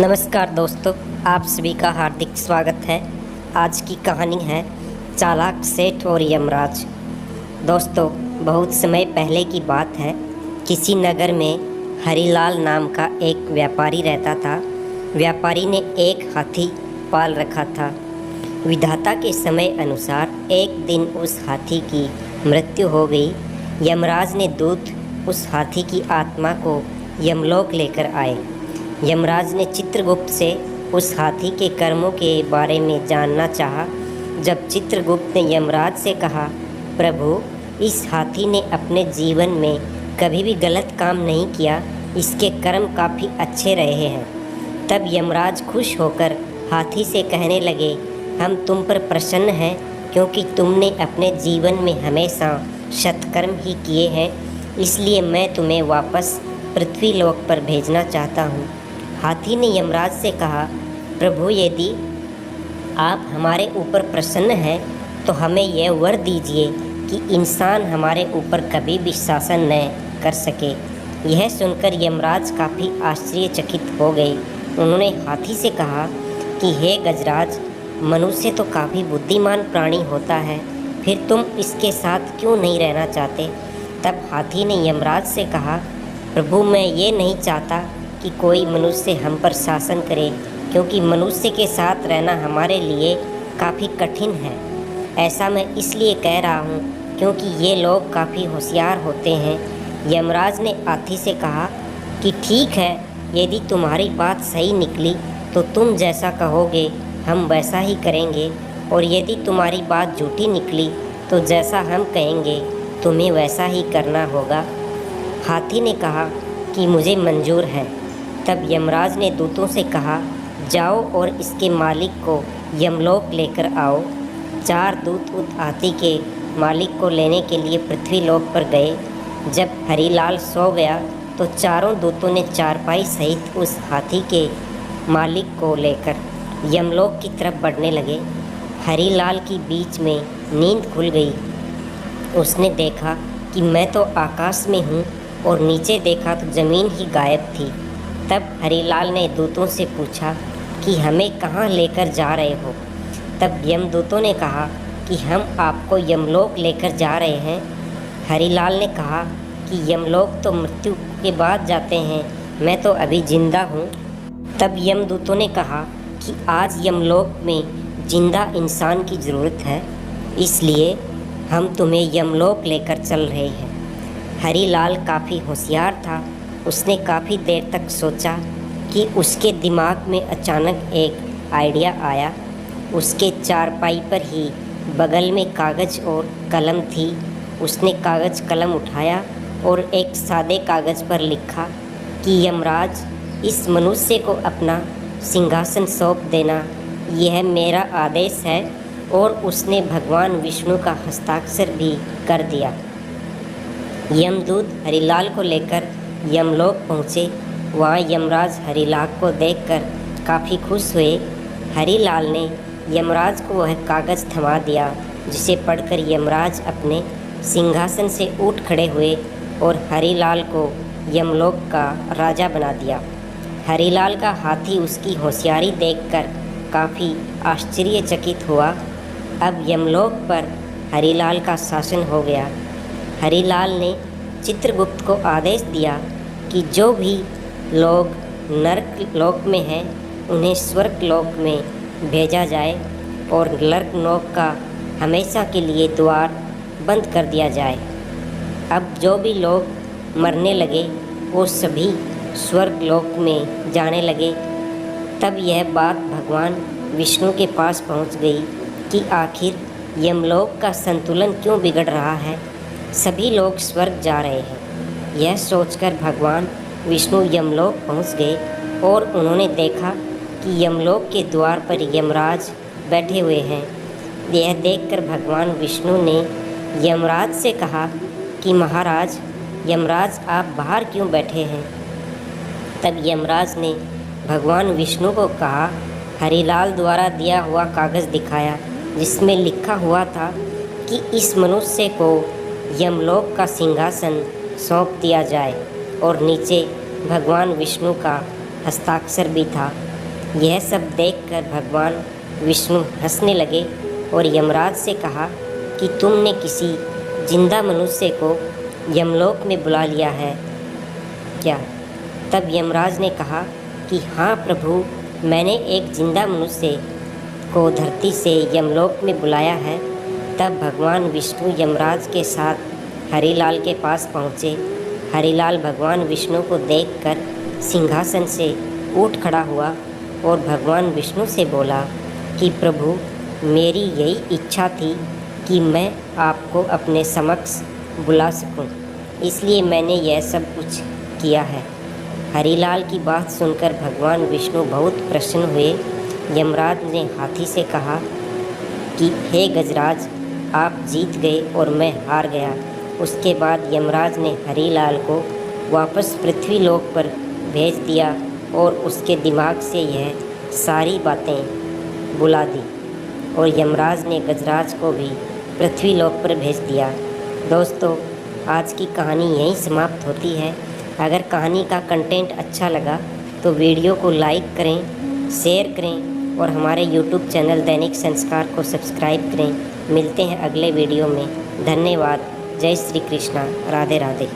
नमस्कार दोस्तों, आप सभी का हार्दिक स्वागत है। आज की कहानी है चालाक सेठ और यमराज। दोस्तों, बहुत समय पहले की बात है। किसी नगर में हरिलाल नाम का एक व्यापारी रहता था। व्यापारी ने एक हाथी पाल रखा था। विधाता के समय अनुसार एक दिन उस हाथी की मृत्यु हो गई। यमराज ने दूत उस हाथी की आत्मा को यमलोक लेकर आए। यमराज ने चित्रगुप्त से उस हाथी के कर्मों के बारे में जानना चाहा। जब चित्रगुप्त ने यमराज से कहा, प्रभु, इस हाथी ने अपने जीवन में कभी भी गलत काम नहीं किया, इसके कर्म काफ़ी अच्छे रहे हैं। तब यमराज खुश होकर हाथी से कहने लगे, हम तुम पर प्रसन्न हैं क्योंकि तुमने अपने जीवन में हमेशा सत्कर्म ही किए हैं, इसलिए मैं तुम्हें वापस पृथ्वी लोक पर भेजना चाहता हूँ। हाथी ने यमराज से कहा, प्रभु, यदि आप हमारे ऊपर प्रसन्न हैं तो हमें यह वर दीजिए कि इंसान हमारे ऊपर कभी भी शासन न कर सके। यह सुनकर यमराज काफ़ी आश्चर्यचकित हो गए। उन्होंने हाथी से कहा कि हे गजराज, मनुष्य तो काफ़ी बुद्धिमान प्राणी होता है, फिर तुम इसके साथ क्यों नहीं रहना चाहते? तब हाथी ने यमराज से कहा, प्रभु, मैं ये नहीं चाहता कि कोई मनुष्य हम पर शासन करे, क्योंकि मनुष्य के साथ रहना हमारे लिए काफ़ी कठिन है। ऐसा मैं इसलिए कह रहा हूँ क्योंकि ये लोग काफ़ी होशियार होते हैं। यमराज ने हाथी से कहा कि ठीक है, यदि तुम्हारी बात सही निकली तो तुम जैसा कहोगे हम वैसा ही करेंगे, और यदि तुम्हारी बात झूठी निकली तो जैसा हम कहेंगे तुम्हें वैसा ही करना होगा। हाथी ने कहा कि मुझे मंजूर है। तब यमराज ने दूतों से कहा, जाओ और इसके मालिक को यमलोक लेकर आओ। 4 दूत उस हाथी के मालिक को लेने के लिए पृथ्वी लोक पर गए। जब हरिलाल सो गया तो चारों दूतों ने चारपाई सहित उस हाथी के मालिक को लेकर यमलोक की तरफ बढ़ने लगे। हरिलाल की बीच में नींद खुल गई। उसने देखा कि मैं तो आकाश में हूँ, और नीचे देखा तो ज़मीन ही गायब थी। तब हरिलाल ने दूतों से पूछा कि हमें कहाँ लेकर जा रहे हो? तब यमदूतों ने कहा कि हम आपको यमलोक लेकर जा रहे हैं। हरिलाल ने कहा कि यमलोक तो मृत्यु के बाद जाते हैं, मैं तो अभी जिंदा हूँ। तब यमदूतों ने कहा कि आज यमलोक में जिंदा इंसान की ज़रूरत है, इसलिए हम तुम्हें यमलोक लेकर चल रहे हैं। हरिलाल काफ़ी होशियार था। उसने काफ़ी देर तक सोचा कि उसके दिमाग में अचानक एक आइडिया आया। उसके चारपाई पर ही बगल में कागज़ और कलम थी। उसने कागज़ कलम उठाया और एक सादे कागज़ पर लिखा कि यमराज, इस मनुष्य को अपना सिंहासन सौंप देना, यह मेरा आदेश है। और उसने भगवान विष्णु का हस्ताक्षर भी कर दिया। यमदूत हरिलाल को लेकर यमलोक पहुँचे। वहाँ यमराज हरिलाल को देखकर काफ़ी खुश हुए। हरिलाल ने यमराज को वह कागज़ थमा दिया, जिसे पढ़कर यमराज अपने सिंहासन से उठ खड़े हुए और हरिलाल को यमलोक का राजा बना दिया। हरिलाल का हाथी उसकी होशियारी देखकर काफ़ी आश्चर्यचकित हुआ। अब यमलोक पर हरिलाल का शासन हो गया। हरिलाल ने चित्रगुप्त को आदेश दिया कि जो भी लोग नरक लोक में हैं उन्हें स्वर्ग लोक में भेजा जाए, और नरक लोक का हमेशा के लिए द्वार बंद कर दिया जाए। अब जो भी लोग मरने लगे वो सभी स्वर्ग लोक में जाने लगे। तब यह बात भगवान विष्णु के पास पहुंच गई कि आखिर यमलोक का संतुलन क्यों बिगड़ रहा है, सभी लोग स्वर्ग जा रहे हैं। यह सोचकर भगवान विष्णु यमलोक पहुंच गए और उन्होंने देखा कि यमलोक के द्वार पर यमराज बैठे हुए हैं। यह देखकर भगवान विष्णु ने यमराज से कहा कि महाराज, यमराज, आप बाहर क्यों बैठे हैं? तब यमराज ने भगवान विष्णु को कहा, हरिलाल द्वारा दिया हुआ कागज़ दिखाया, जिसमें लिखा हुआ था कि इस मनुष्य को यमलोक का सिंहासन सौंप दिया जाए, और नीचे भगवान विष्णु का हस्ताक्षर भी था। यह सब देखकर भगवान विष्णु हंसने लगे और यमराज से कहा कि तुमने किसी जिंदा मनुष्य को यमलोक में बुला लिया है क्या? तब यमराज ने कहा कि हाँ प्रभु, मैंने एक जिंदा मनुष्य को धरती से यमलोक में बुलाया है। तब भगवान विष्णु यमराज के साथ हरिलाल के पास पहुँचे। हरिलाल भगवान विष्णु को देखकर सिंहासन से उठ खड़ा हुआ और भगवान विष्णु से बोला कि प्रभु, मेरी यही इच्छा थी कि मैं आपको अपने समक्ष बुला सकूं, इसलिए मैंने यह सब कुछ किया है। हरिलाल की बात सुनकर भगवान विष्णु बहुत प्रसन्न हुए। यमराज ने हाथी से कहा कि हे गजराज, आप जीत गए और मैं हार गया। उसके बाद यमराज ने हरिलाल को वापस पृथ्वीलोक पर भेज दिया और उसके दिमाग से यह सारी बातें बुला दी और यमराज ने गजराज को भी पृथ्वीलोक पर भेज दिया। दोस्तों, आज की कहानी यहीं समाप्त होती है। अगर कहानी का कंटेंट अच्छा लगा तो वीडियो को लाइक करें, शेयर करें और हमारे यूट्यूब चैनल दैनिक संस्कार को सब्सक्राइब करें। मिलते हैं अगले वीडियो में। धन्यवाद। जय श्री कृष्णा। राधे राधे।